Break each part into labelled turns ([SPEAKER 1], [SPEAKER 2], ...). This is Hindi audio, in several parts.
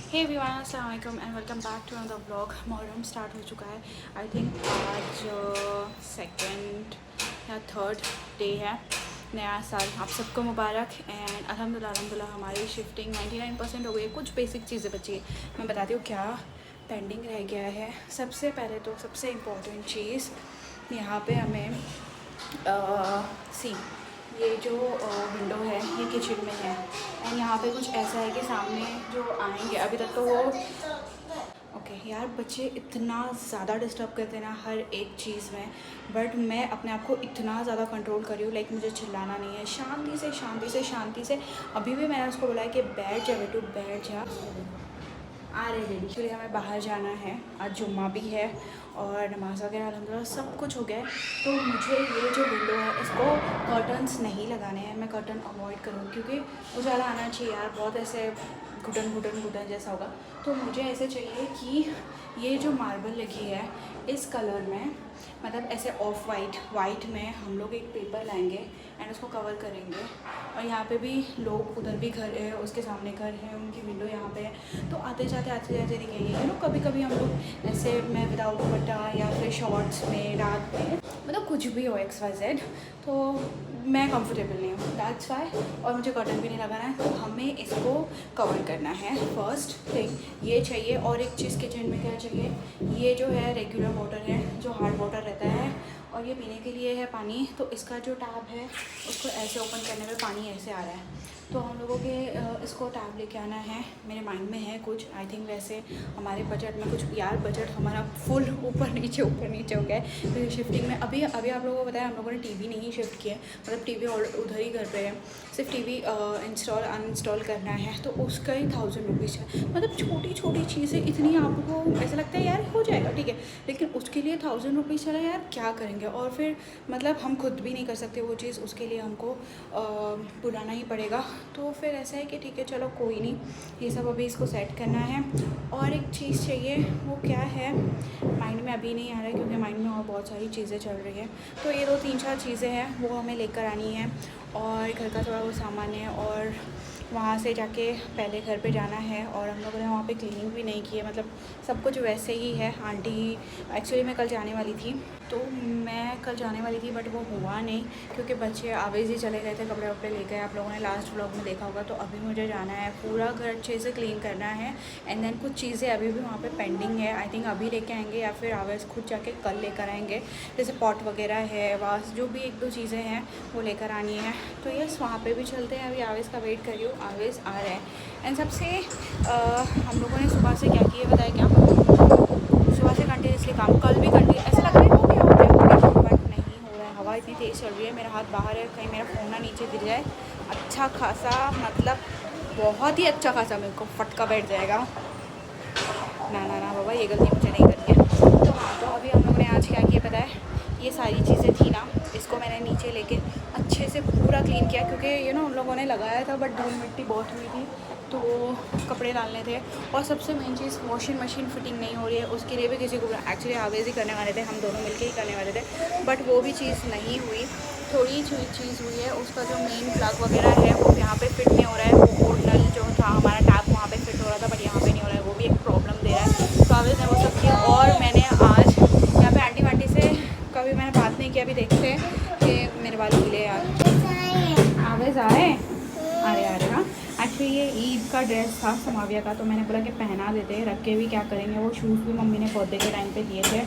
[SPEAKER 1] हे एवरीवन, अस्सलाम वालेकुम and welcome back to another vlog. Muharram start हो चुका है। आई थिंक आज सेकंड या थर्ड डे है। नया साल आप सबको मुबारक। एंड अल्हम्दुलिल्लाह हमारी शिफ्टिंग 99% हो गई है। कुछ बेसिक चीज़ें बची है, मैं बताती हूँ क्या पेंडिंग रह गया है। सबसे पहले तो सबसे इम्पोर्टेंट चीज़ यहाँ पे हमें सी ये जो विंडो है ये किचन में है। एंड यहाँ पे कुछ ऐसा है कि सामने जो आएंगे अभी तक तो वो यार बच्चे इतना ज़्यादा डिस्टर्ब करते हैं ना हर एक चीज़ में। बट मैं अपने आप को इतना ज़्यादा कंट्रोल कर रही हूँ, लाइक मुझे चिल्लाना नहीं है, शांति से शांति से शांति से। अभी भी मैंने उसको बोला है कि बैठ जा बेटू बैठ जा। आ रहे रेडी। एक्चुअली हमें बाहर जाना है, आज जुम्मा भी है और नमाज़ वगैरह अल्हम्दुलिल्लाह सब कुछ हो गया है। तो मुझे ये जो विंडो है इसको कर्टन्स नहीं लगाने हैं। मैं कर्टन अवॉइड करूँगी क्योंकि उजाला आना चाहिए यार, बहुत ऐसे घुटन घुटन घुटन जैसा होगा। तो मुझे ऐसे चाहिए कि ये जो मार्बल लगी है इस कलर में, मतलब ऐसे ऑफ वाइट में हम लोग एक पेपर लाएंगे एंड उसको कवर करेंगे। और यहाँ पे भी लोग, उधर भी घर है, उसके सामने घर है, उनकी विंडो यहाँ पे है, तो आते जाते दिखेंगे। कभी कभी हम लोग ऐसे, मैं विदाउट दुपट्टा या फिर शॉर्ट्स में रात में, मतलब कुछ भी हो XYZ, तो मैं कंफर्टेबल नहीं हूँ, दैट्स वाई। और मुझे कॉटन भी नहीं लगाना है, तो हमें इसको कवर करना है। फर्स्ट थिंग ये चाहिए। और एक चीज़ किचन में क्या चाहिए, ये जो है रेगुलर वाटर है, जो हार्ड वाटर रहता है, और ये पीने के लिए है पानी। तो इसका जो टैप है उसको ऐसे ओपन करने में पानी ऐसे आ रहा है, तो हम लोगों के इसको टैब लेके आना है। मेरे माइंड में है कुछ, आई थिंक वैसे हमारे बजट में कुछ, यार बजट हमारा फुल ऊपर नीचे हो गया है। फिर शिफ्टिंग में अभी आप लोगों को बताया, हम लोगों ने टीवी नहीं शिफ्ट किया है, मतलब टीवी उधर ही घर पे है। सिर्फ टीवी इंस्टॉल अनइंस्टॉल करना है, तो उसका ही 1000 रुपीज़ है। मतलब छोटी छोटी चीज़ें इतनी आपको ऐसा लगता है यार हो जाएगा ठीक है, लेकिन उसके लिए 1000 रुपीज़ चला यार क्या करेंगे। और फिर मतलब हम खुद भी नहीं कर सकते वो चीज़, उसके लिए हमको बुलाना ही पड़ेगा। तो फिर ऐसा है कि ठीक है चलो कोई नहीं, ये सब अभी इसको सेट करना है। और एक चीज़ चाहिए, वो क्या है माइंड में अभी नहीं आ रहा है क्योंकि माइंड में और बहुत सारी चीज़ें चल रही हैं। तो ये 2-3-4 चीज़ें हैं वो हमें लेकर आनी है। और घर का थोड़ा वो सामान है, और वहाँ से जाके पहले घर पे जाना है। और हम लोगों ने वहाँ पे क्लीनिंग भी नहीं की है, मतलब सब कुछ वैसे ही है। आंटी एक्चुअली मैं कल जाने वाली थी, बट वो हुआ नहीं क्योंकि बच्चे आवेज़ ही चले गए थे, कपड़े वपड़े ले गए। आप लोगों ने लास्ट व्लॉग में देखा होगा। तो अभी मुझे जाना है, पूरा घर अच्छे से क्लीन करना है। एंड देन कुछ चीज़ें अभी भी वहाँ पे पेंडिंग है, आई थिंक अभी लेके आएंगे या फिर आवेज़ खुद जाके कल लेकर आएंगे। जैसे पॉट वगैरह है, वास, जो भी 1-2 चीज़ें हैं वो लेकर आनी है। तो यस वहाँ पर भी चलते हैं। अभी आवेज़ का वेट कर रही हूँ, आवेज़ आ रहा है। एंड सबसे हम लोगों ने सुबह से क्या किया बताया, क्या सुबह से कंटिन्यूसली काम, कल भी कंटिन्यू, ऐसा लग रहा है हो गया बट नहीं हो रहा है। हवा इतनी तेज़ चल रही है, मेरा हाथ बाहर है, कहीं मेरा फ़ोन ना नीचे गिर जाए। अच्छा खासा, मतलब बहुत ही अच्छा खासा मेरे को फटका बैठ जाएगा। ना बाबा, ये गलती मुझे नहीं करनी है। तो हाँ, तो अभी हम लोगों ने आज क्या किया पता है, ये सारी चीज़ें थी ना, इसको मैंने नीचे लेके अच्छे से पूरा क्लीन किया क्योंकि उन लोगों ने लगाया था बट धूल मिट्टी बहुत हुई थी, तो कपड़े डालने थे। और सबसे मेन चीज़, वॉशिंग मशीन फिटिंग नहीं हो रही है, उसके लिए भी किसी को एक्चुअली आवेज़ ही करने वाले थे, हम दोनों मिलके ही करने वाले थे, बट वो भी चीज़ नहीं हुई। थोड़ी चीज़ हुई है, उसका जो मेन प्लग वगैरह है वो यहाँ पे फिट नहीं हो रहा है। वो ओरिजिनल जो था हमारा टैप वहाँ पे फिट हो रहा था बट यहाँ पे नहीं हो रहा है, वो भी एक प्रॉब्लम दे रहा है। तो आवेज़ ने वो सब किया। और मैंने आज यहाँ पे आंटी वांटी से कभी मैंने बात नहीं किया। अभी देखते हैं कि मेरे वाले मिले यार, आवेज़ आए अरे हाँ। एक्चुअली ये ईद का ड्रेस था समाविया का, तो मैंने बोला कि पहना देते हैं, रख के भी क्या करेंगे। वो शूज़ भी मम्मी ने बर्थडे के टाइम पे दिए थे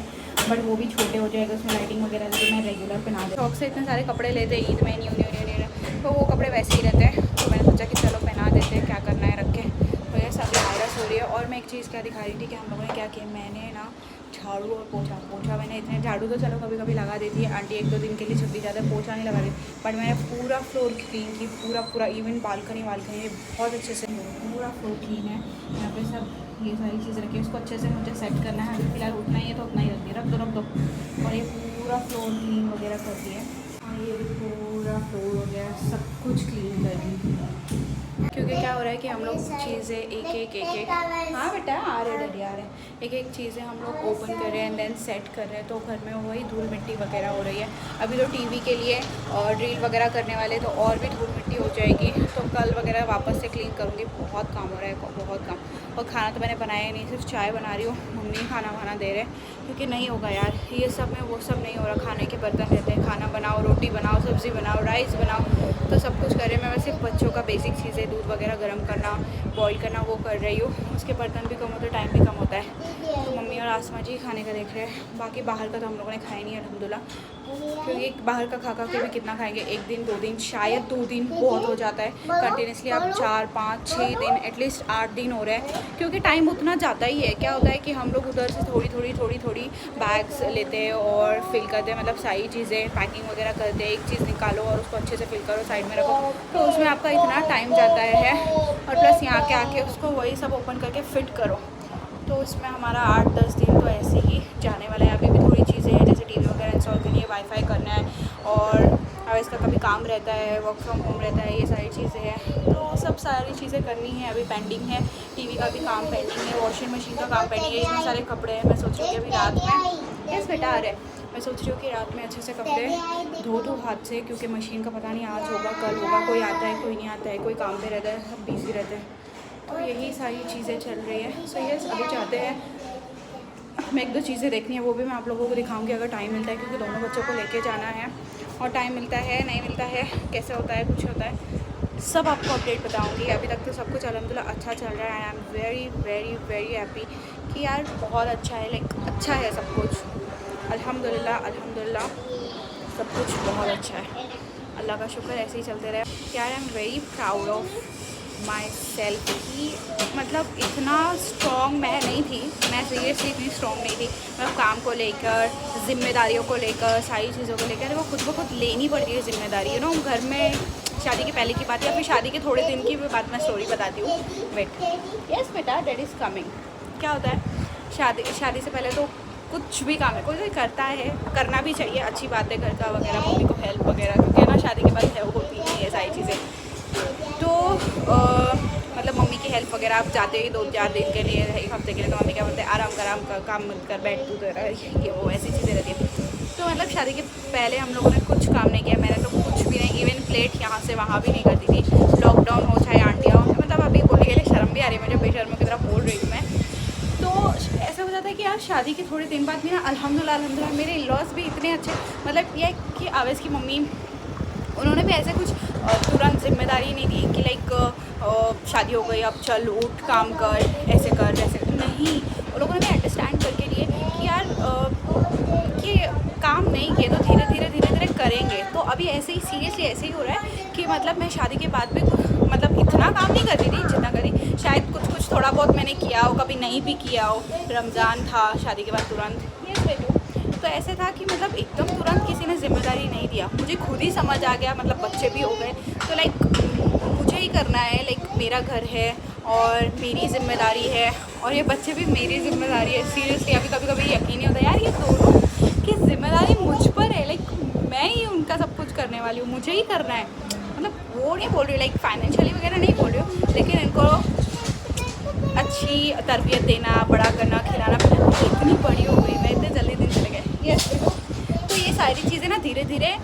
[SPEAKER 1] बट वो भी छोटे हो जाएगा, उसमें लाइटिंग वगैरह तो मैं रेगुलर पहना दे। शौक से इतने सारे कपड़े लेते हैं ईद में, न्यू तो वो कपड़े वैसे ही रहते हैं। तो मैंने सोचा कि चलो पहना देते हैं, क्या करना है रख के। तो ये सब वायरस हो रही है। और मैं एक चीज़ क्या दिखा रही थी कि हम लोगों ने क्या किया, मैंने ना झाड़ू और पोछा मैंने इतने, झाड़ू तो चलो कभी कभी लगा देती है आंटी 1-2 दिन के लिए छुट्टी जाता है, पोछा नहीं लगा देती, बट मैंने पूरा फ्लोर क्लीन की, पूरा इवन बालकनी बहुत अच्छे से पूरा फ्लोर क्लीन है। यहाँ पे सब ये सारी चीज़ें रखी है, उसको अच्छे से मुझे सेट करना है। अभी फिलहाल उतना ही है तो उतना ही रख दो। और ये पूरा फ्लोर क्लीन वगैरह कर दिया, और ये भी पूरा फ्लोर वगैरह सब कुछ क्लीन कर दी। क्योंकि क्या हो रहा है कि हम लोग चीज़ें एक हाँ बेटा आ रहे एक चीज़ें हम लोग ओपन कर रहे हैं एंड देन सेट कर रहे हैं, तो घर में वही धूल मिट्टी वगैरह हो रही है। अभी तो टीवी के लिए और ड्रिल वगैरह करने वाले, तो और भी धूल मिट्टी हो जाएगी। तो कल वगैरह वापस से क्लीन करूँगी। बहुत काम हो रहा है, बहुत काम। और खाना तो मैंने बनाया ही नहीं, सिर्फ चाय बना रही हूँ। मम्मी खाना वाना दे रहे हैं क्योंकि नहीं होगा यार, ये सब में वो सब नहीं हो रहा। खाने के बर्तन रहते हैं, खाना बनाओ, रोटी बनाओ, सब्ज़ी बनाओ, राइस बनाओ, तो सब कुछ कर रही हूँ मैं। सिर्फ बच्चों का बेसिक चीज़ें, दूध वगैरह गर्म करना, बॉईल करना, वो कर रही हूँ। उसके बर्तन भी कम होते हैं, टाइम भी कम होता है। तो मम्मी और आसमा जी खाने का देख रहे हैं। बाकी बाहर का तो हम लोगों ने खाया नहीं है अल्हम्दुलिल्लाह, क्योंकि बाहर का खा के भी कितना खाएंगे, 1 दिन 2 दिन, शायद 2 दिन बहुत हो जाता है। कंटिन्यूसली आप 4 5 6 दिन, एटलीस्ट 8 दिन हो रहे हैं, क्योंकि टाइम उतना जाता ही है। क्या होता है कि हम लोग उधर से थोड़ी बैग्स लेते हैं और फिल करते हैं, मतलब सारी चीज़ें पैकिंग वगैरह करते हैं। एक चीज़ निकालो और उसको अच्छे से फिल करो, साइड में रखो, तो उसमें आपका इतना टाइम जाता है। और प्लस यहाँ के आके उसको वही सब ओपन करके फ़िट करो, तो इसमें हमारा 8-10 दिन तो ऐसे ही जाने वाला है। अभी भी थोड़ी चीज़ें हैं, जैसे टीवी वगैरह इंस्टॉल करनी है, वाईफाई करना है, और अब इसका कभी काम रहता है, वर्क फ्रॉम होम रहता है, ये सारी चीज़ें हैं, तो सब सारी चीज़ें करनी है। अभी पेंडिंग है, टीवी का भी काम पेंडिंग है, वॉशिंग मशीन का काम पेंडिंग है, इतने सारे कपड़े हैं। मैं सोच रही हूँ कि अभी रात में, यस बेटा आ रहे, मैं सोच रही हूँ कि रात में अच्छे से कपड़े धो दूँ हाथ से, क्योंकि मशीन का पता नहीं आज होगा कल होगा, कोई आता है कोई नहीं आता है, कोई काम पे रहता है, सब बिज़ी रहते हैं, तो यही सारी चीज़ें चल रही है। सो यस, अभी चाहते हैं मैं 1-2 चीज़ें देखनी है, वो भी मैं आप लोगों को दिखाऊंगी अगर टाइम मिलता है, क्योंकि दोनों बच्चों को लेके जाना है, और टाइम मिलता है नहीं मिलता है, कैसे होता है, कुछ होता है, सब आपको अपडेट बताऊंगी। अभी तक तो सब कुछ अल्हम्दुलिल्लाह अच्छा चल रहा है। I am very very very happy कि यार बहुत अच्छा है, लाइक अच्छा है सब कुछ, अल्हम्दुलिल्लाह अल्हम्दुलिल्लाह सब कुछ बहुत अच्छा है। अल्लाह का शुक्र, ऐसे ही चलते रहे। यार I am very proud of my self कि मतलब इतना स्ट्रॉन्ग मैं नहीं थी, मैं सीरियसली इतनी स्ट्रॉन्ग नहीं थी। मतलब काम को लेकर, जिम्मेदारियों को लेकर, सारी चीज़ों को लेकर वो खुद ब खुद लेनी पड़ती है जिम्मेदारी, यू नो। घर में शादी के पहले की बात या फिर शादी के थोड़े दिन की भी बात मैं स्टोरी बताती हूँ। वेट, यस बेटा, डैड इज़ कमिंग। क्या होता है, शादी से पहले तो कुछ भी काम है, कोई करता है, करना भी चाहिए, अच्छी बात है, घर का वगैरह, मम्मी को हेल्प वगैरह, क्योंकि ना शादी के बाद हेल्प होती नहीं है सारी चीज़ें। तो मतलब मम्मी की हेल्प वगैरह, आप जाते ही 2-4 दिन के लिए, 1 हफ्ते के लिए, तो मम्मी क्या बोलते हैं, आराम कर, काम मत कर, बैठ तू तेरा, ये वो ऐसी चीज़ें रहती हैं। तो मतलब शादी के पहले हम लोगों ने कुछ काम नहीं किया, मैंने तो कुछ भी नहीं, इवन प्लेट यहाँ से वहाँ भी नहीं करती थी। लॉकडाउन हो चाहे आंटियाँ हो, मतलब अभी बोलने के लिए शर्म भी आ रही है मुझे, बेशर्मों की तरह बोल रही हूँ मैं। तो ऐसा हो जाता है कि यार शादी के थोड़े दिन बाद भी ना अल्हम्दुलिल्लाह मेरे इन-लॉज़ भी इतने अच्छे, मतलब ये कि आवेज़ की मम्मी, उन्होंने भी ऐसे कुछ तुरंत जिम्मेदारी नहीं दी कि लाइक शादी हो गई अब चल उठ काम कर, ऐसे कर वैसे नहीं। उन लोगों ने भी अंडरस्टैंड करके लिए कि यार कि काम नहीं किए तो धीरे धीरे करेंगे। तो अभी ऐसे ही सीरियसली ऐसे ही हो रहा है कि मतलब मैं शादी के बाद भी मतलब इतना काम नहीं करती थी जितना करी, शायद कुछ थोड़ा बहुत मैंने किया हो, कभी नहीं भी किया हो। रमज़ान था शादी के बाद तुरंत, यस बेटू, तो ऐसे था कि मतलब एकदम तुरंत किसी ने जिम्मेदारी नहीं दिया, मुझे खुद ही समझ आ गया, मतलब बच्चे भी हो गए, तो लाइक मुझे ही करना है, लाइक मेरा घर है और मेरी जिम्मेदारी है, और ये बच्चे भी मेरी जिम्मेदारी है। सीरियसली अभी कभी कभी यकीन नहीं होता यार, ये दोनों की जिम्मेदारी मुझ पर है, लाइक मैं ही उनका सब कुछ करने वाली हूँ, मुझे ही करना है। मतलब वो नहीं बोल रही लाइक फाइनेंशियली वगैरह नहीं बोल रही हूँ, लेकिन इनको अच्छी तरबियत देना, बड़ा करना, खिलाना पिलाना। इतनी बड़ी हो गई मैं, इतने जल्दी दिन चले गए। यस, तो ये सारी चीज़ें ना धीरे धीरे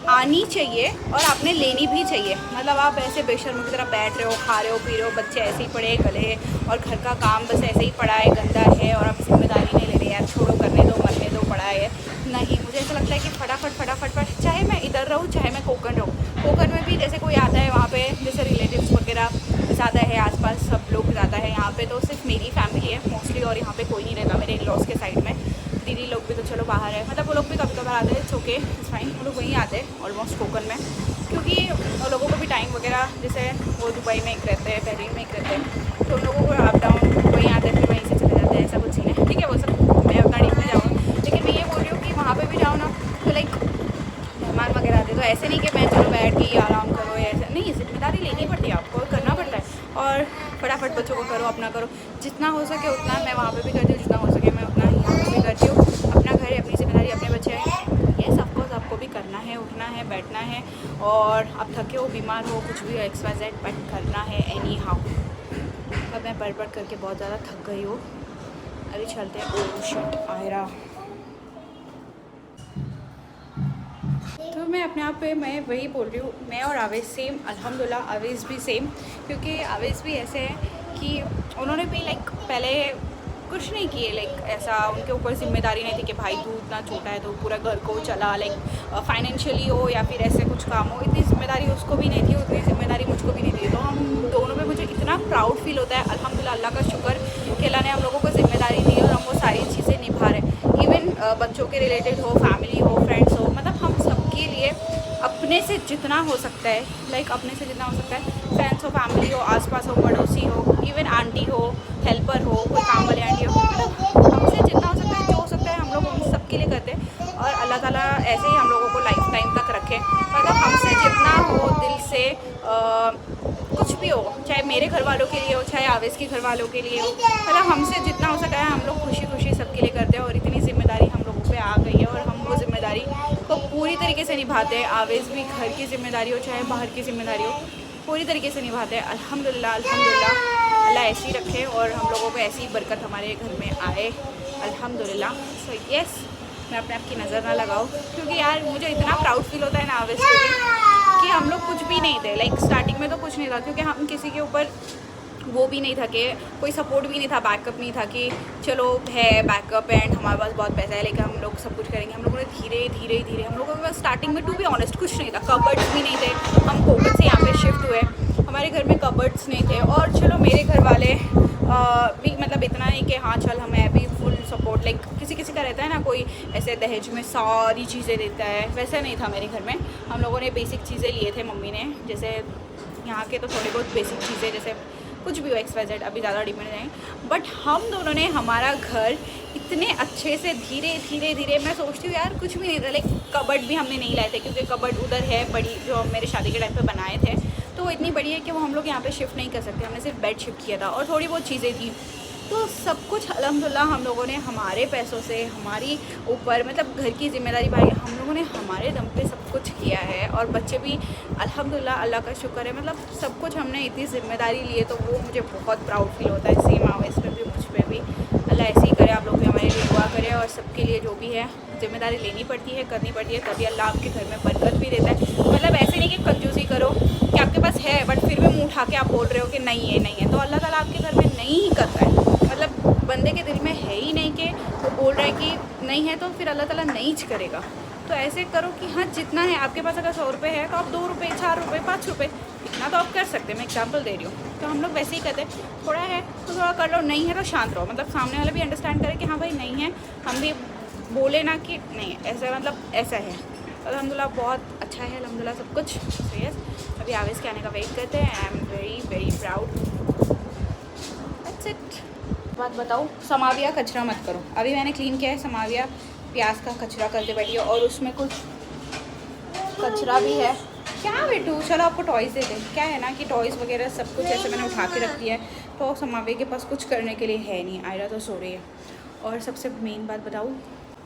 [SPEAKER 1] आनी चाहिए और आपने लेनी भी चाहिए। मतलब आप ऐसे बेशर्मों की तरह बैठ रहे हो, खा रहे हो, पी रहे हो, बच्चे ऐसे ही पड़े गले, और घर का काम बस ऐसे ही पड़ा है, गंदा है, और आप जिम्मेदारी नहीं ले रहे, यार छोड़ो, करने दो, मरने दो, पड़ा है। नहीं, मुझे ऐसा लगता है कि फटाफट, चाहे मैं इधर रहूँ चाहे मैं कोकन रहूँ, कोकन में भी जैसे कोई आता है वहाँ पे, जैसे रिलेटिव्स वगैरह ज़्यादा है आसपास, सब लोग ज़्यादा है। यहाँ पे तो सिर्फ मेरी फैमिली है मोस्टली, और यहाँ पे कोई नहीं रहता मेरे इन-लॉज़ के साइड में। दीदी लोग भी तो चलो बाहर है, मतलब वो लोग भी कभी कभार आते हैं, ओके इट्स फाइन, वो लोग वहीं आते हैं ऑलमोस्ट कोकन में, क्योंकि उन लोगों को भी टाइम वगैरह, जैसे वो दुबई में एक रहते हैं, बहरीन में एक रहते हैं, तो उन लोगों को अप डाउन वहीं आते हैं, फिर वहीं से चले जाते हैं, ऐसा कुछ सीन है। ठीक है, वो सब मैं उतना डीप में जाऊँगा, लेकिन मैं ये बोल रही हूँ कि वहाँ पर भी जाओ ना, तो लाइक मेहमान वगैरह आते, तो ऐसे नहीं कि मैं चलो बैठ के आराम करो, ऐसा नहीं, जिम्मेदारी लेनी पड़ती है, आपको करना पड़ता है, और फटाफट बच्चों को करो, अपना करो, जितना हो सके उतना। मैं वहाँ पे भी करती हूँ, जितना हो सके मैं उतना यहाँ पे भी करती हूँ। अपना घर है, अपनी जिम्मेदारी, अपने बच्चे हैं, ये सब कुछ आपको भी करना है, उठना है, बैठना है, और आप थके हो, बीमार हो, कुछ भी हो, XYZ, बट करना है एनी हाउ। अब मैं पढ़ करके बहुत ज़्यादा थक गई हूँ, अभी चलते हैं। Oh shit, Aira. तो मैं अपने आप पे मैं वही बोल रही हूँ, मैं और आवेज़ सेम, अल्हम्दुलिल्लाह आवेज़ भी सेम, क्योंकि आवेज़ भी ऐसे है कि उन्होंने भी लाइक पहले कुछ नहीं किए, लाइक ऐसा उनके ऊपर जिम्मेदारी नहीं थी कि भाई तू इतना छोटा है तो पूरा घर को चला, लाइक फाइनेंशियली हो या फिर ऐसे कुछ काम हो, इतनी जिम्मेदारी उसको भी नहीं थी, उतनी जिम्मेदारी मुझको भी नहीं थी। तो हम दोनों में मुझे इतना प्राउड फील होता है, अल्हम्दुलिल्लाह, अल्लाह का शुक्र कि अल्लाह ने हम लोगों को जिम्मेदारी दी और हम वो सारी चीज़ें निभा रहे। इवन बच्चों के रिलेटेड हो, फैमिली हो, फ्रेंड्स हो, मतलब हम सबके लिए अपने से जितना हो सकता है, लाइक अपने से जितना हो सकता है, फ्रेंड्स हो, फैमिली हो, आसपास हो, पड़ोसी हो, इवन आंटी हो, हेल्पर हो, कोई काम वाली आंटी हो, मतलब हमसे जितना हो सकता है, जो हो सकता है हम लोग उन सबके लिए करते हैं। और अल्लाह ताला ऐसे ही हम लोगों को लाइफ टाइम तक रखे, मतलब हमसे जितना हो दिल से कुछ भी हो, चाहे मेरे घर वालों के लिए हो, चाहे आवेश के घर वालों के लिए हो, मतलब हमसे जितना हो सका है हम लोग खुशी खुशी सबके लिए करते हैं। और इतनी जिम्मेदारी हम लोगों पे आ गई है और हम वो जिम्मेदारी को पूरी तरीके से निभाते हैं। आवेश भी घर की जिम्मेदारी हो चाहे बाहर की जिम्मेदारी हो, पूरी तरीके से निभाते हैं। अल्हम्दुलिल्लाह, अल्हम्दुलिल्लाह, अल्लाह ऐसे ही रखे और हम लोगों को ऐसी बरकत हमारे घर में आए, अल्हम्दुलिल्लाह। सो यस, मैं अपने आप की नज़र ना लगाऊँ, क्योंकि यार मुझे इतना प्राउड फील होता है ना आवेश पे भी कि हम लोग कुछ भी नहीं थे, लाइक स्टार्टिंग में तो कुछ नहीं था, क्योंकि हम किसी के ऊपर वो भी नहीं था कि कोई सपोर्ट भी नहीं था, बैकअप नहीं था कि चलो है बैकअप एंड हमारे पास बहुत पैसा है लेकिन हम लोग सब कुछ करेंगे। हम लोगों ने धीरे धीरे धीरे, हम लोगों के पास स्टार्टिंग में टू बी ऑनेस्ट कुछ नहीं था, कबर्ड्स भी नहीं थे। हम कोकन से यहाँ पे शिफ्ट हुए, हमारे घर में कबर्ड्स नहीं थे। और चलो मेरे घर वाले भी मतलब इतना नहीं कि हाँ चल हमें भी फुल सपोर्ट, लाइक किसी किसी का रहता है ना, कोई ऐसे दहेज में सारी चीज़ें देता है, वैसा नहीं था मेरे घर में। हम लोगों ने बेसिक चीज़ें लिए थे, मम्मी ने, जैसे यहाँ के तो थोड़ी बहुत बेसिक चीज़ें, जैसे कुछ भी हो XYZ, अभी ज़्यादा डिपेंड नहीं। बट हम दोनों ने हमारा घर इतने अच्छे से धीरे धीरे धीरे, मैं सोचती हूँ यार कुछ भी नहीं था, लाइक कबर्ड भी हमने नहीं लाए थे, क्योंकि कबर्ड उधर है बड़ी, जो हम मेरे शादी के टाइम पे बनाए थे, तो वो इतनी बड़ी है कि वो हम लोग यहाँ पे शिफ्ट नहीं कर सकते। हमने सिर्फ बेड शिफ्ट किया था और थोड़ी बहुत चीज़ें थी। तो सब कुछ अल्हम्दुलिल्लाह हम लोगों ने हमारे पैसों से, हमारी ऊपर मतलब घर की जिम्मेदारी भाई हम लोगों ने हमारे दम पे सब कुछ किया है। और बच्चे भी अल्हम्दुलिल्लाह, अल्लाह का शुक्र है, मतलब सब कुछ हमने इतनी ज़िम्मेदारी ली है, तो वो मुझे बहुत प्राउड फील होता है। सेम आवेश पे भी, मुझ पर भी, अल्लाह ऐसे ही करे, आप लोग भी हमारे लिए दुआ करें। और सबके लिए जो भी है जिम्मेदारी लेनी पड़ती है, करनी पड़ती है, तभी अल्लाह आपके घर में बरकत भी देता है। मतलब ऐसे नहीं कि कंजूसी करो कि आपके पास है बट फिर भी मुँह उठा के आप बोल रहे हो कि नहीं है नहीं है, तो अल्लाह ताला आपके घर में नहीं करता है। मतलब बंदे के दिल में है ही नहीं कि वो बोल रहा है कि नहीं है, तो फिर अल्लाह ताला नहीं करेगा। तो ऐसे करो कि हाँ जितना है आपके पास, अगर 100 रुपये है तो आप 2 रुपये, 4 रुपये, 5 रुपये, इतना तो आप कर सकते हैं। मैं एग्जांपल दे रही हूँ। तो हम लोग वैसे ही कहते हैं, थोड़ा है तो थोड़ा कर लो, नहीं है तो शांत रहो, मतलब सामने वाला भी अंडरस्टैंड करे कि हाँ भाई नहीं है, हम भी बोले ना कि नहीं ऐसा, मतलब ऐसा है। अल्हम्दुलिल्लाह बहुत अच्छा है, अल्हम्दुलिल्लाह सब कुछ। तो यस, अभी आवेश के आने का वेट करते हैं। I am very very proud, that's it. बात बताओ, समाविया कचरा मत करो। अभी मैंने क्लीन किया है, समाविया प्याज का कचरा करके बैठी है और उसमें कुछ कचरा भी है। क्या बेटू, चलो आपको टॉयज़ दे दें। क्या है ना कि टॉयज़ वगैरह सब कुछ ऐसे मैंने उठा के रख दिया है, तो समाविया के पास कुछ करने के लिए है नहीं। आयरा तो सो रही है। और सबसे मेन बात बताऊँ,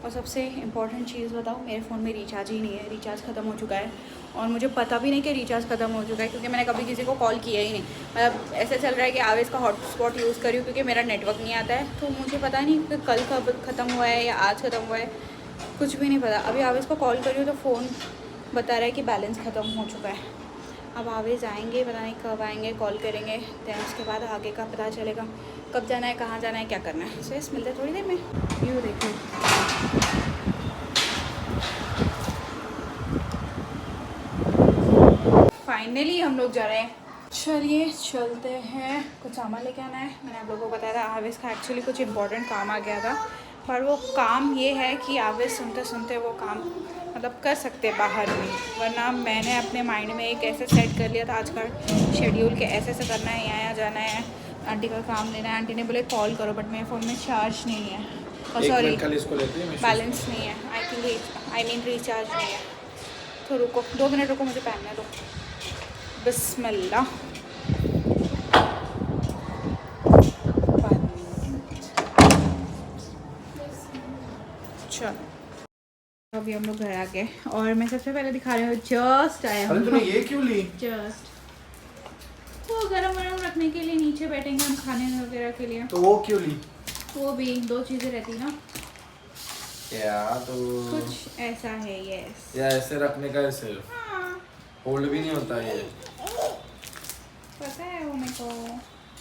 [SPEAKER 1] और सबसे इम्पॉर्टेंट चीज़ बताऊँ, मेरे फ़ोन में रिचार्ज ही नहीं है। रिचार्ज ख़त्म हो चुका है और मुझे पता भी नहीं कि रिचार्ज ख़त्म हो चुका है, क्योंकि मैंने कभी किसी को कॉल किया ही नहीं। मतलब ऐसे चल रहा है कि आवेश का हॉटस्पॉट यूज़ करी हूँ, क्योंकि मेरा नेटवर्क नहीं आता है। तो मुझे पता नहीं कि कल कब ख़त्म हुआ है या आज ख़त्म हुआ है, कुछ भी नहीं पता। अभी आवेश को कॉल करी हूँ तो फ़ोन बता रहा है कि बैलेंस ख़त्म हो चुका है। अब आवेश आएंगे, पता नहीं कब आएंगे, कॉल करेंगे, दैन उसके बाद आगे का पता चलेगा कब जाना है, कहाँ जाना है, क्या करना है। सो यस, मिलते हैं थोड़ी देर में। व्यू देखो, फाइनली हम लोग जा रहे हैं। चलिए चलते हैं, कुछ सामान लेके आना है। मैंने आप लोगों को बताया था आवेश का एक्चुअली कुछ इंपॉर्टेंट काम आ गया था, पर वो काम ये है कि आवेश सुनते सुनते वो काम मतलब कर सकते बाहर में, वरना मैंने अपने माइंड में एक ऐसे सेट कर लिया था आज का शेड्यूल के ऐसे से करना है, यहाँ जाना है, आंटी का काम लेना है। आंटी ने बोले कॉल करो, बट मेरे फ़ोन में चार्ज नहीं है, और सॉरी बैलेंस नहीं है, आई मीन रिचार्ज नहीं है। तो रुको 2 मिनट रुको, मुझे पहनने दो। बिस्मिल्लाह। चलो अभी हम लोग घर आ गए और मैं सबसे पहले दिखा रही हूँ, जस्ट आया हूँ।
[SPEAKER 2] तूने ये क्यों ली?
[SPEAKER 1] जस्ट वो गरम गरम रखने के लिए, नीचे बैठेंगे हम खाने वगैरह के लिए।
[SPEAKER 2] तो वो क्यों ली?
[SPEAKER 1] वो भी 2 चीज़ें रहती ना,
[SPEAKER 2] क्या तो
[SPEAKER 1] कुछ ऐसा है। यस,
[SPEAKER 2] या ऐसे रखने का, ऐसे होल्ड भी नहीं होता ये,
[SPEAKER 1] पता है वो मेरे को।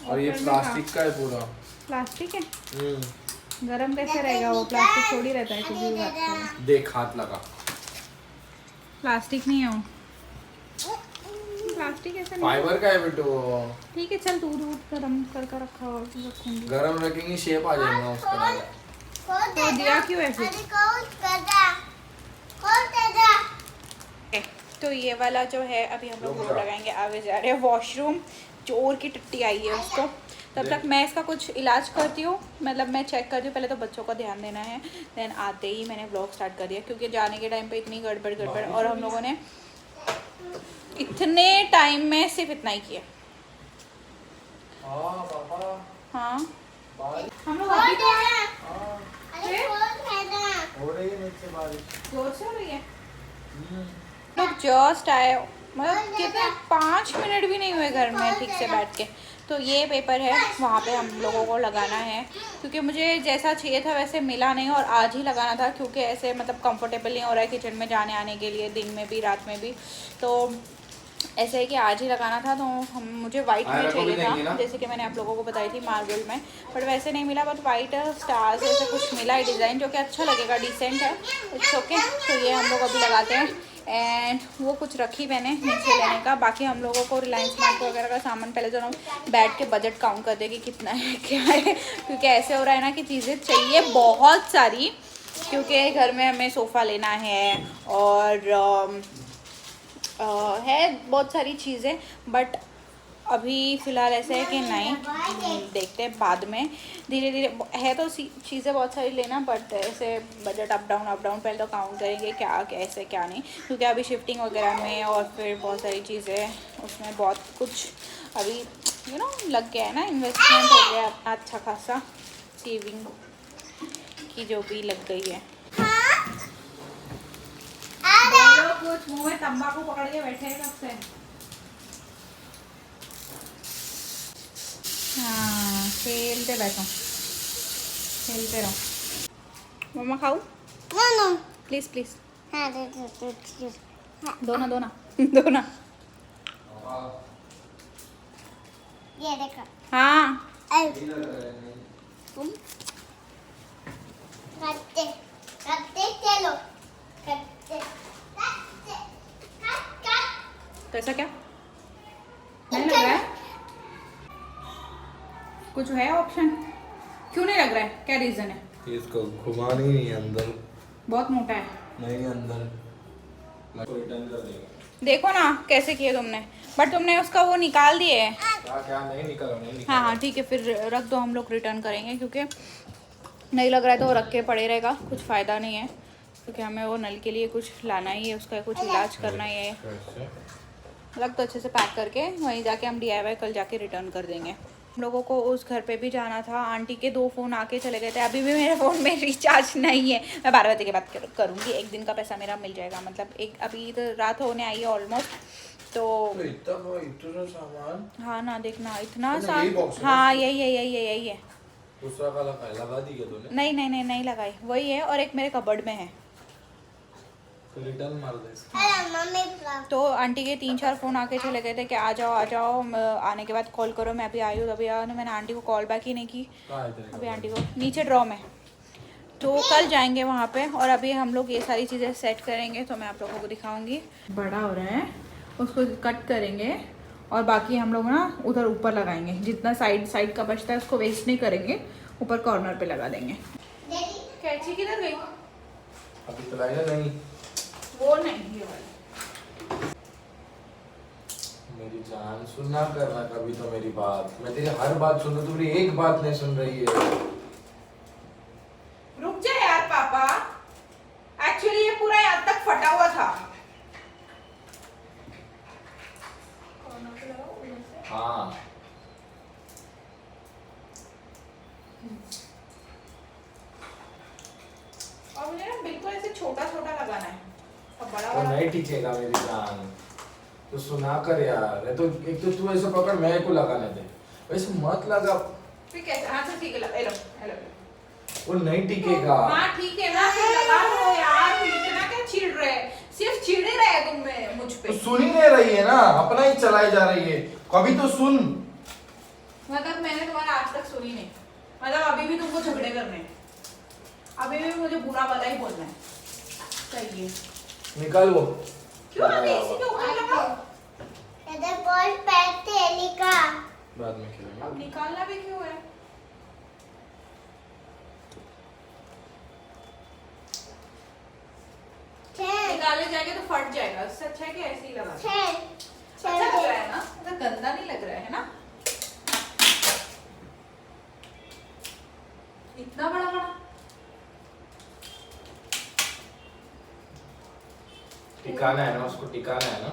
[SPEAKER 2] और ये प्लास्टिक का है पूरा।
[SPEAKER 1] प्लास्टिक है,
[SPEAKER 2] हम्म।
[SPEAKER 1] गरम कैसे रहेगा वो? प्लास्टिक थोड़ी रहता है, कुछ भी बात करो।
[SPEAKER 2] देख हाथ लगा।
[SPEAKER 1] प्लास्टिक नहीं है वो, प्लास्टिक ऐसा नहीं।
[SPEAKER 2] फाइबर का है बेटो।
[SPEAKER 1] ठीक है चल, दूध गरम करके रखा और रखूंगी।
[SPEAKER 2] गरम रखेंगे शेप आ जाएगा उसका।
[SPEAKER 1] तो दिया क्यों है फिर? तो ये वाला जो है अभी हम लोग वो लगाएंगे। आगे जा रहे हैं वॉशरूम, चोर की टट्टी आई है उसको। तब तक मैं इसका कुछ इलाज करती हूँ, मतलब मैं चेक करती हूँ। पहले तो बच्चों का ध्यान देना है, देन आते ही मैंने व्लॉग स्टार्ट कर दिया क्योंकि जाने के टाइम पे इतनी गड़बड़ और हम लोगों ने इतने टाइम में सिर्फ इतना ही किया। हाँ हम लोग अभी तो
[SPEAKER 2] हो रही है नीचे बारिश,
[SPEAKER 1] जोर से हो रही है। लोग जस्ट आए, मतलब कितने 5 मिनट भी नहीं हुए घर में ठीक से बैठ के। तो ये पेपर है, वहाँ पे हम लोगों को लगाना है क्योंकि मुझे जैसा चाहिए था वैसे मिला नहीं, और आज ही लगाना था क्योंकि ऐसे मतलब कंफर्टेबल नहीं हो रहा है किचन में जाने आने के लिए, दिन में भी रात में भी। तो ऐसे है कि आज ही लगाना था। तो मुझे वाइट में चाहिए था, जैसे कि मैंने आप लोगों को बताई थी मार्बल में, बट वैसे नहीं मिला। बट वाइट स्टार्स ऐसे कुछ मिला है डिज़ाइन जो कि अच्छा लगेगा, डिसेंट है, इट्स ओके। तो ये हम लोग अभी लगाते हैं। एंड वो कुछ रखी मैंने नीचे लेने का। बाकी हम लोगों को रिलायंस मार्ट वगैरह का सामान पहले तो हम बैठ के बजट काउंट कर दे कि कितना है क्या है, क्योंकि ऐसे हो रहा है ना कि चीज़ें चाहिए बहुत सारी, क्योंकि घर में हमें सोफ़ा लेना है और है बहुत सारी चीज़ें। बट अभी फ़िलहाल ऐसे है कि नहीं, देखते हैं बाद में, धीरे धीरे है तो चीज़ें बहुत सारी लेना, बट ऐसे बजट अप डाउन पहले तो काउंट करेंगे क्या कैसे क्या नहीं, क्योंकि अभी शिफ्टिंग वगैरह में और फिर बहुत सारी चीज़ें उसमें बहुत कुछ अभी लग गया है ना, इन्वेस्टमेंट हो गया अपना अच्छा खासा, सेविंग की जो भी लग गई है। कुछ मुंह में तंबाकू पकड़ के बैठे हैं कब से। हाँ खेलते बैठो, खेलते रहो। मम्मा खाऊं? No please please. हाँ दो ना ये देखो। हाँ तुम करते चलो तो ऐसा क्या नहीं लग रहा है? कुछ है ऑप्शन? क्यों नहीं लग रहा है, क्या रीजन है?
[SPEAKER 2] इसको घुमाना ही नहीं है अंदर,
[SPEAKER 1] बहुत मोटा है।
[SPEAKER 2] नहीं अंदर, रिटर्न कर देंगे।
[SPEAKER 1] देखो ना कैसे किए तुमने, बट तुमने उसका वो निकाल दिए है।
[SPEAKER 2] क्या नहीं निकाला।
[SPEAKER 1] हाँ ठीक है, फिर रख दो, हम लोग रिटर्न करेंगे क्योंकि नहीं लग रहा है तो वो रख के पड़े रहेगा, कुछ फ़ायदा नहीं है, क्योंकि हमें वो नल के लिए कुछ लाना ही है, उसका कुछ इलाज करना ही है। रख तो अच्छे से पैक करके, वहीं जाके हम DIY कल जाके रिटर्न कर देंगे। हम लोगों को उस घर पे भी जाना था, आंटी के 2 फ़ोन आके चले गए थे, अभी भी मेरे फ़ोन में रिचार्ज नहीं है। मैं 12 बजे के बाद करूँगी, 1 दिन का पैसा मेरा मिल जाएगा, मतलब अभी तो रात होने आई है ऑलमोस्ट। तो
[SPEAKER 2] इतना सामान,
[SPEAKER 1] हाँ ना देखना इतना सामान, हाँ यही है।
[SPEAKER 2] दूसरा वाला लगा दी क्या तूने?
[SPEAKER 1] नहीं लगाई, वही है, और एक मेरे कबर्ड में है।
[SPEAKER 2] तो रिटर्न मार दे।
[SPEAKER 1] तो आंटी के 3-4 फ़ोन आके चले गए थे कि आ जाओ, आने के बाद कॉल करो, मैं अभी आई हूँ तभी आओ। मैंने आंटी को कॉल बैक ही नहीं की, अभी आंटी को नीचे ड्रॉ में। तो कल जाएंगे वहाँ पे, और अभी हम लोग ये सारी चीज़ें सेट करेंगे तो मैं आप लोगों को दिखाऊंगी। बड़ा हो रहा है, उसको कट करेंगे और बाकी हम लोग ना उधर ऊपर लगाएंगे, जितना साइड का बचता है उसको वेस्ट नहीं करेंगे, ऊपर कॉर्नर पे लगा देंगे। कैंची किधर गई?
[SPEAKER 2] अभी तो लाया नहीं,
[SPEAKER 1] वो नहीं, ये वाली।
[SPEAKER 2] मेरी जान सुनना करना कभी तो मेरी बात, मैं तेरी हर बात सुन रहा, तू मेरी एक बात नहीं सुन रही है।
[SPEAKER 1] रुक जा यार पापा, एक्चुअली ये पूरा यहाँ तक फटा हुआ था।
[SPEAKER 2] हाँ
[SPEAKER 1] और मुझे ना बिल्कुल ऐसे छोटा लगाना है, अब बड़ा
[SPEAKER 2] तो नहीं टिकेगा मेरी जान, तो सुना कर यार। तो एक तो तू ऐसे पकड़, मैं को लगाने दे, वैसे मत लगा।
[SPEAKER 1] फिर कैसे? हाँ तो ठीक है, हेलो
[SPEAKER 2] वो नहीं टिकेगा।
[SPEAKER 1] हाँ ठीक है ना, फिर लगा लो यार, इतना क्या चिढ़ रहे, सिर्फ चिढ़ रहे है तुम मुझ पे।
[SPEAKER 2] तो सुन ही नहीं रही है ना, अपना ही चलाई जा रही है, कभी तो सुन।
[SPEAKER 1] मतलब मैंने तुम्हारा आज तक सुनी नहीं, मतलब अभी भी तुमको झगड़े करने हैं, अभी भी मुझे बुरा भला ही बोलना है। सही है।
[SPEAKER 2] निकाल वो।
[SPEAKER 1] क्यों अभी इसी के ऊपर लगा?
[SPEAKER 3] इधर बॉल पैसे लिखा।
[SPEAKER 2] बाद में खेलेंगे।
[SPEAKER 1] अब निकालना भी क्यों है? निकाले जाएंगे तो फट जाएगा, उससे अच्छा है कि ऐसे ही लगा। अच्छा लग रहा है ना, ऐसा गंदा नहीं लग रहा है ना? इतना बड़ा बड़ा
[SPEAKER 2] टिकाना है ना उसको, टिकाना है ना।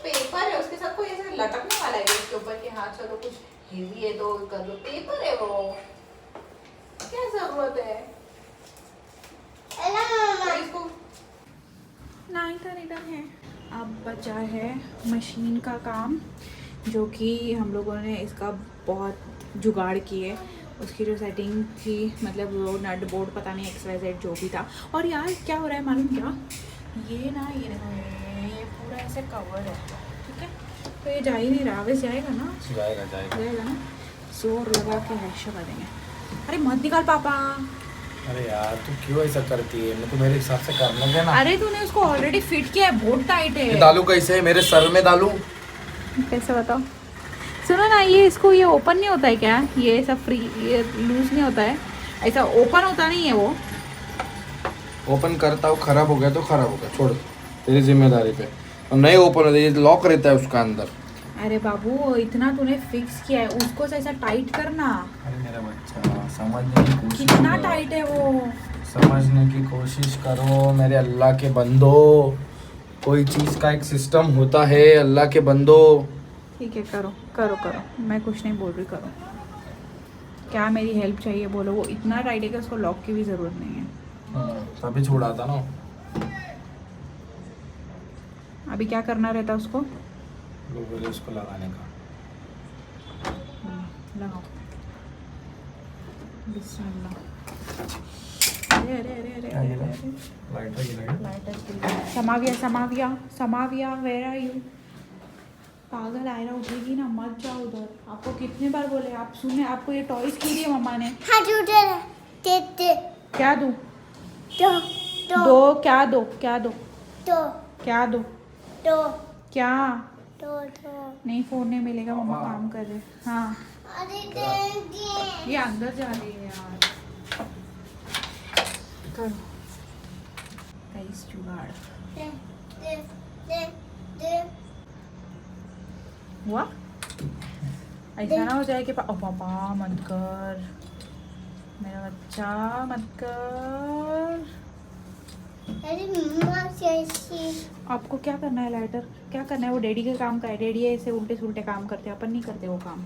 [SPEAKER 1] पेपर है, उसके साथ कोई ऐसे लटकने वाला है उसके ऊपर कि हाँ चलो कुछ हेवी है तो कर लो। पेपर है वो, क्या जरूरत है? तो इसको ना इधर है। अब बचा है मशीन का काम, जो कि हम लोगों ने इसका बहुत जुगाड़ किए। उसकी जो सेटिंग थी, मतलब वो नट बोर्ड पता नहीं XYZ जो भी था। और यार क्या हो रहा है मालूम क्या, ये ना ये पूरा ऐसे कवर है, ठीक है, तो ये जा ही नहीं रहा। वैसे जाएगा ना, जाएगा ना, जोर लगा के हैशा करेंगे। अरे मत निकाल पापा।
[SPEAKER 2] अरे यार तू क्यों ऐसा करती है? मैं तो मेरे हिसाब से करना है ना।
[SPEAKER 1] अरे तूने उसको ऑलरेडी फिट किया है, बहुत टाइट है।
[SPEAKER 2] डालू कैसे? मेरे सर में डालू?
[SPEAKER 1] कैसे बताओ? सुनो ना, ये इसको ये ओपन नहीं होता है क्या? ये सब फ्री, ये लूज नहीं होता है, ऐसा ओपन होता नहीं है वो।
[SPEAKER 2] ओपन करता हूँ, खराब हो गया तो खराब हो गया, छोड़ तेरी जिम्मेदारी पे। और नहीं ओपन होता, ये लॉक रहता है उसका अंदर।
[SPEAKER 1] अरे बाबू इतना तूने फिक्स किया है, उसको से ऐसा टाइट करना।
[SPEAKER 2] अरे मेरा बच्चा समझने की कोशिश
[SPEAKER 1] कितना
[SPEAKER 2] करो।
[SPEAKER 1] टाइट है वो।
[SPEAKER 2] समझने की कोशिश करो मेरे अल्लाह के बंदो। कोई चीज़ का एक सिस्टम होता है अल्लाह के बंदो।
[SPEAKER 1] ठीक है, करो करो करो, मैं कुछ नहीं बोल रही, करो। क्या मेरी हेल्प चाहिए बोलो? वो इतना टाइट है कि उसको लॉक की भी ज़रूरत नहीं है।
[SPEAKER 2] तभी छुड़ाता ना।
[SPEAKER 1] अभी क्या करना रहता उसको?
[SPEAKER 2] बोले उसको लगाने का।
[SPEAKER 1] लगाओ। बिस्मिल्लाह। अरे अरे अरे अरे अरे अरे। Samavia where are you? पागल आयरा उठेगी ना, मत जाओ उधर। आपको कितने बार बोले, आप सुने? आपको ये टॉयज की दिए मम्मा ने। क्या दूं? दो क्या दो? क्या दो? क्या दो? क्या? नहीं फोन नहीं मिलेगा, मम्मा काम कर रहे। हाँ ये अंदर जा रही है यार। करो गाइस जुगाड़। हुआ? ऐसा ना हो जाए कि पापा मत कर, मेरा बच्चा मत कर। आपको क्या करना है? लाइटर क्या करना है? वो डैडी के काम का है, डैडी ऐसे उल्टे सुल्टे काम करते हैं, अपन नहीं करते वो काम।